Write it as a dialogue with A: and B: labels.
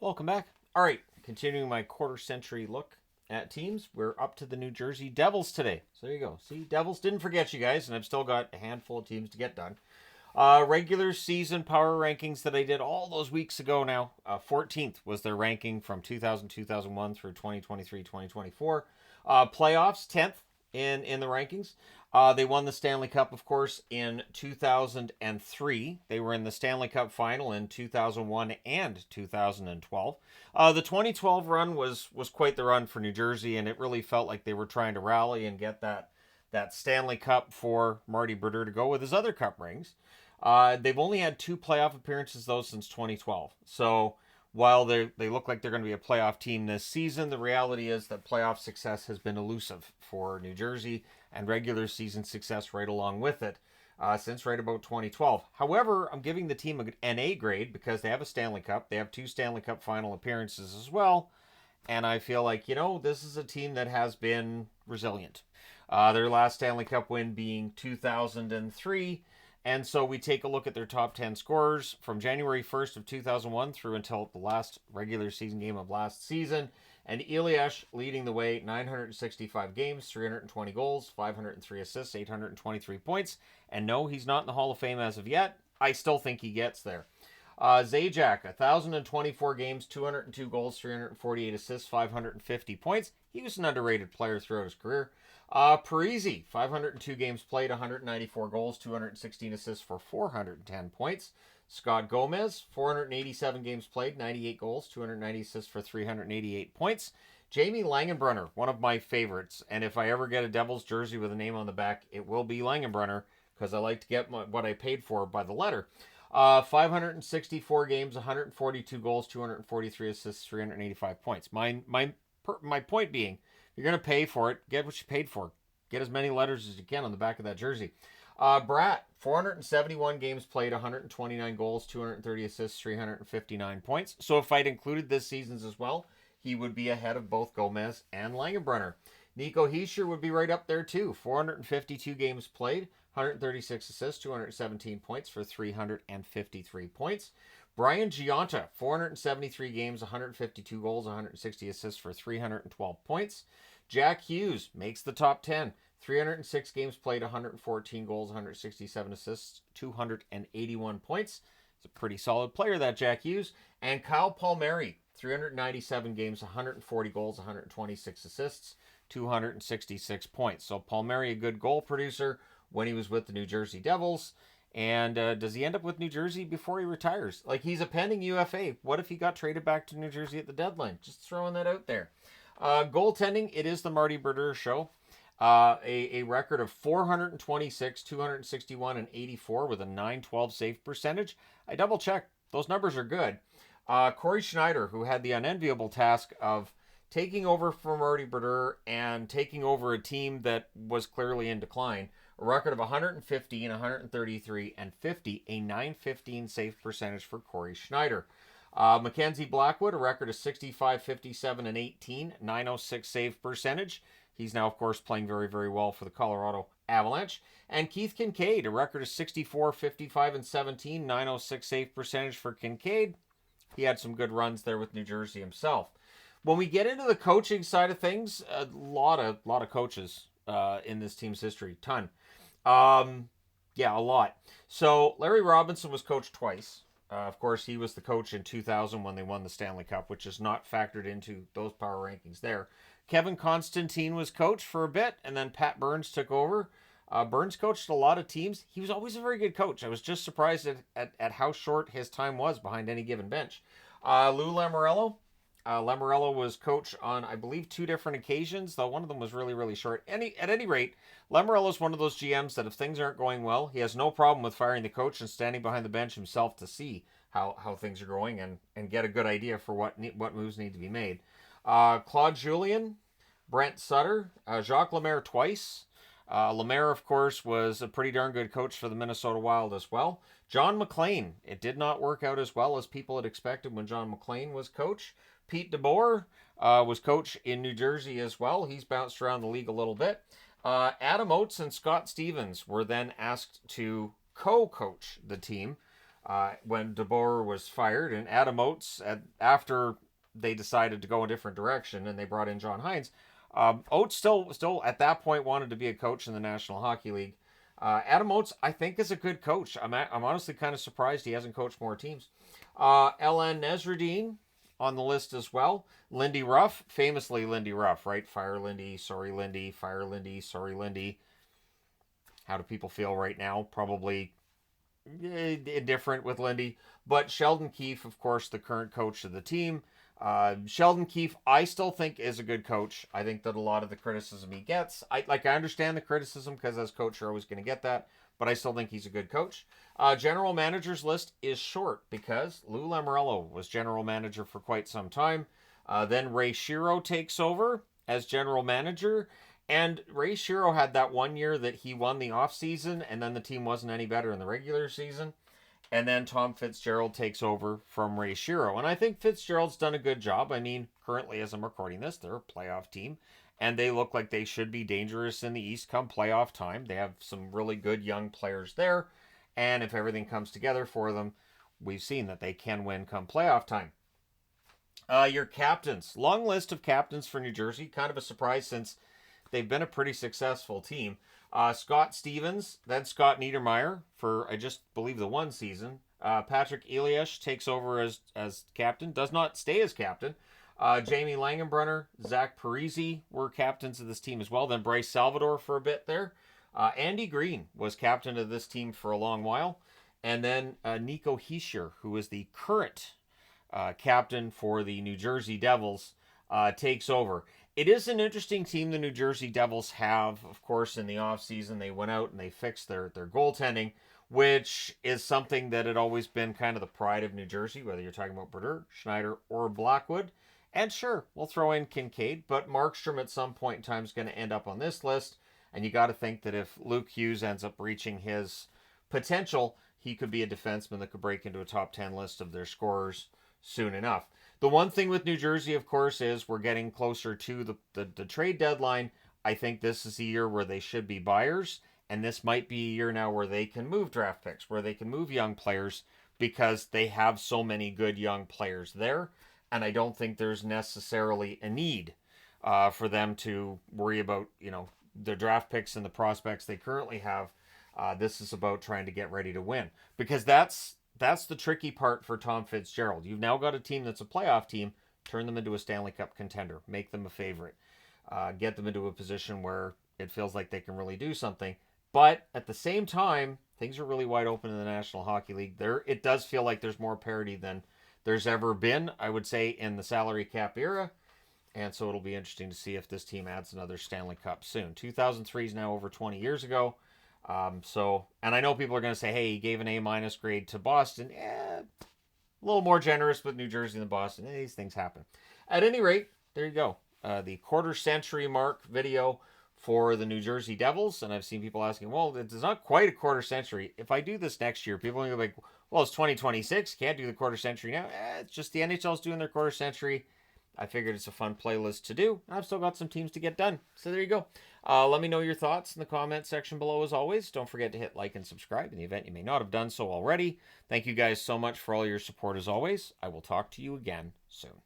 A: Welcome back. All right, continuing my quarter-century look at teams, we're up to the New Jersey Devils today. So there you go. See, Devils didn't forget you guys, and I've still got a handful of teams to get done. Regular season power rankings that I did all those weeks ago now. 14th was their ranking from 2000-2001 through 2023-2024. Playoffs, 10th in the rankings. They won the Stanley Cup, of course, in 2003. They were in the Stanley Cup final in 2001 and 2012. The 2012 run was quite the run for New Jersey, and it really felt like they were trying to rally and get that Stanley Cup for Marty Brodeur to go with his other cup rings. They've only had 2 playoff appearances, though, since 2012. So while they look like they're going to be a playoff team this season, the reality is that playoff success has been elusive for New Jersey and regular season success right along with it since right about 2012. However, I'm giving the team an A grade because they have a Stanley Cup. They have 2 Stanley Cup final appearances as well. And I feel like, this is a team that has been resilient. Their last Stanley Cup win being 2003. And so we take a look at their top 10 scorers from January 1st of 2001 through until the last regular season game of last season. And Elias leading the way, 965 games, 320 goals, 503 assists, 823 points. And no, he's not in the Hall of Fame as of yet. I still think he gets there. Zajac, 1,024 games, 202 goals, 348 assists, 550 points. He was an underrated player throughout his career. Parisi, 502 games played, 194 goals, 216 assists for 410 points. Scott Gomez, 487 games played, 98 goals, 290 assists for 388 points. Jamie Langenbrunner, one of my favorites. And if I ever get a Devils jersey with a name on the back, it will be Langenbrunner because I like to get what I paid for by the letter. 564 games, 142 goals, 243 assists, 385 points. My point being, you're going to pay for it. Get what you paid for. Get as many letters as you can on the back of that jersey. Bratt, 471 games played, 129 goals, 230 assists, 359 points. So if I'd included this season's as well, he would be ahead of both Gomez and Langenbrunner. Nico Hischier would be right up there too. 452 games played, 136 assists, 217 points for 353 points. Brian Gionta, 473 games, 152 goals, 160 assists for 312 points. Jack Hughes makes the top 10. 306 games played, 114 goals, 167 assists, 281 points. He's a pretty solid player, that Jack Hughes. And Kyle Palmieri, 397 games, 140 goals, 126 assists, 266 points. So Palmieri, a good goal producer when he was with the New Jersey Devils. And does he end up with New Jersey before he retires? Like, he's a pending UFA. What if he got traded back to New Jersey at the deadline? Just throwing that out there. Goaltending, it is the Marty Brodeur show. A record of 426, 261, and 84 with a .912 save percentage. I double checked. Those numbers are good. Corey Schneider, who had the unenviable task of taking over for Marty Brodeur and taking over a team that was clearly in decline. A record of 115, 133, and 50, a .915 save percentage for Corey Schneider. Mackenzie Blackwood, a record of 65, 57, and 18, .906 save percentage. He's now, of course, playing very, very well for the Colorado Avalanche. And Keith Kincaid, a record of 64, 55, and 17, .906 save percentage for Kincaid. He had some good runs there with New Jersey himself. When we get into the coaching side of things, a lot of coaches in this team's history. Ton. A lot. So Larry Robinson was coached twice. Of course, he was the coach in 2000 when they won the Stanley Cup, which is not factored into those power rankings there. Kevin Constantine was coach for a bit, and then Pat Burns took over. Burns coached a lot of teams. He was always a very good coach. I was just surprised at how short his time was behind any given bench. Lou Lamoriello. Lamoriello was coach on, I believe, 2 different occasions, though one of them was really, really short. At any rate, Lamoriello is one of those GMs that if things aren't going well, he has no problem with firing the coach and standing behind the bench himself to see how things are going and get a good idea for what moves need to be made. Claude Julien, Brent Sutter, Jacques Lemaire twice. Lemaire, of course, was a pretty darn good coach for the Minnesota Wild as well. John McLean, it did not work out as well as people had expected when John McLean was coach. Pete DeBoer was coach in New Jersey as well. He's bounced around the league a little bit. Adam Oates and Scott Stevens were then asked to co-coach the team. when DeBoer was fired, and Adam Oates, after they decided to go a different direction and they brought in John Hines, Oates still at that point wanted to be a coach in the National Hockey League. Adam Oates, I think, is a good coach. I'm honestly kind of surprised he hasn't coached more teams. LN Nesradine on the list as well. Lindy Ruff, famously Lindy Ruff, right? Fire Lindy, sorry Lindy, fire Lindy, sorry Lindy. How do people feel right now? Probably indifferent with Lindy. But Sheldon Keefe, of course, the current coach of the team. Sheldon Keefe, I still think is a good coach. I think that a lot of the criticism he gets, I understand the criticism because as coach you're always going to get that, but I still think he's a good coach. General managers list is short because Lou Lamoriello was general manager for quite some time. Then Ray Shiro takes over as general manager. And Ray Shiro had that one year that he won the offseason, and then the team wasn't any better in the regular season. And then Tom Fitzgerald takes over from Ray Shiro. And I think Fitzgerald's done a good job. I mean, currently as I'm recording this, they're a playoff team. And they look like they should be dangerous in the East come playoff time. They have some really good young players there. And if everything comes together for them, we've seen that they can win come playoff time. Your captains. Long list of captains for New Jersey. Kind of a surprise since they've been a pretty successful team. Scott Stevens, then Scott Niedermayer for, I just believe, the one season. Patrick Elias takes over as captain, does not stay as captain. Jamie Langenbrunner, Zach Parisi were captains of this team as well. Then Bryce Salvador for a bit there. Andy Green was captain of this team for a long while. And then Nico Hischier, who is the current captain for the New Jersey Devils, takes over. It is an interesting team the New Jersey Devils have. Of course, in the offseason, they went out and they fixed their goaltending, which is something that had always been kind of the pride of New Jersey, whether you're talking about Brodeur, Schneider, or Blackwood. And sure, we'll throw in Kincaid, but Markstrom at some point in time is going to end up on this list. And you got to think that if Luke Hughes ends up reaching his potential, he could be a defenseman that could break into a top 10 list of their scorers soon enough. The one thing with New Jersey, of course, is we're getting closer to the trade deadline. I think this is a year where they should be buyers, and this might be a year now where they can move draft picks, where they can move young players because they have so many good young players there, and I don't think there's necessarily a need for them to worry about, the draft picks and the prospects they currently have. This is about trying to get ready to win, because that's the tricky part for Tom Fitzgerald. You've now got a team that's a playoff team. Turn them into a Stanley Cup contender. Make them a favorite. Get them into a position where it feels like they can really do something. But at the same time, things are really wide open in the National Hockey League. It does feel like there's more parity than there's ever been, I would say, in the salary cap era. And so it'll be interesting to see if this team adds another Stanley Cup soon. 2003 is now over 20 years ago. And I know people are going to say, hey, he gave an A- grade to Boston. A little more generous with New Jersey than Boston. These things happen. At any rate, there you go. The quarter century mark video for the New Jersey Devils. And I've seen people asking, well, it's not quite a quarter century. If I do this next year, people are going to be like, well, it's 2026. Can't do the quarter century now. It's just the NHL's doing their quarter century. I figured it's a fun playlist to do. I've still got some teams to get done. So there you go. Let me know your thoughts in the comment section below as always. Don't forget to hit like and subscribe in the event you may not have done so already. Thank you guys so much for all your support as always. I will talk to you again soon.